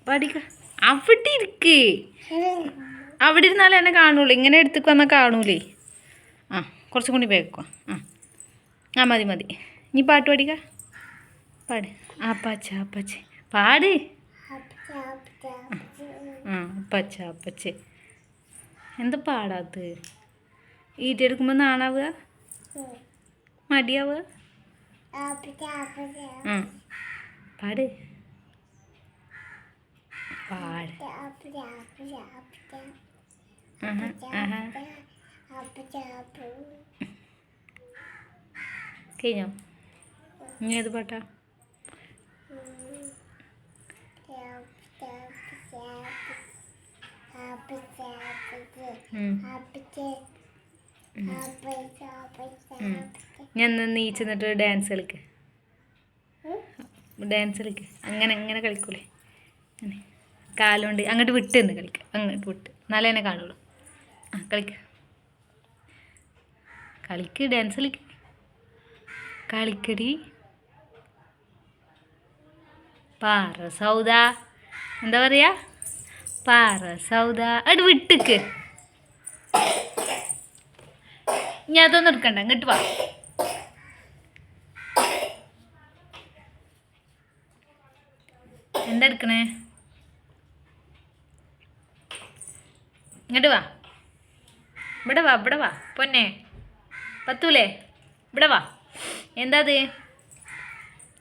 പാടിക്ക. അവിടെ ഇരിക്ക്. അവിടെ ഇരുന്നാലേ എന്നെ കാണുള്ളൂ. ഇങ്ങനെ എടുത്തേക്ക് വന്നാൽ കാണൂലേ. ആ കുറച്ചും കൂടി വേഗം. ആ മതി മതി. നീ പാട്ട് പാടിക്ക. പാട്. അപ്പച്ച അപ്പച്ചേ പാട്. ആ അപ്പച്ച അപ്പച്ചേ. എന്താ പാടാത്ത്? ഈറ്റെടുക്കുമ്പോൾ നാണാവുക, മടിയാവുക. ആ പാട് പാട്. കഴിഞ്ഞോ? ഇനി ഏത് പാട്ടാ? ഞാൻ നീച്ച് നിന്നിട്ട് ഡാൻസ് കളിക്ക്. ഡാൻസ് കളിക്ക്. അങ്ങനെ അങ്ങനെ കളിക്കൂലേ? അങ്ങനെ കാലുകൊണ്ട് അങ്ങോട്ട് വിട്ട് നിന്ന് കളിക്കുക. അങ്ങോട്ട് വിട്ട് എന്നാലേ എന്നെ കാണുള്ളൂ. ആ കളിക്ക് കളിക്ക്. ഡാൻസ് കളിക്ക്. കളിക്കടി. പാറ സൗദ. എന്താ പറയാ? പാറ സൗദ. അത് വിട്ടിക്ക്. ഇനി അതൊന്നും എടുക്കണ്ട. ഇങ്ങോട്ട് വാ. എന്താ എടുക്കണേ? ഇങ്ങോട്ട് വാ. ഇവിടെ വാ. ഇവിടെ വാ പൊന്നെ. പത്തൂലേ? ഇവിടെ വാ. എന്താ അത്?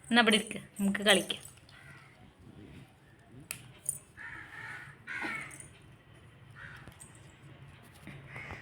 എന്നാ ഇവിടെ ഇരിക്കുക. നമുക്ക് കളിക്കാം.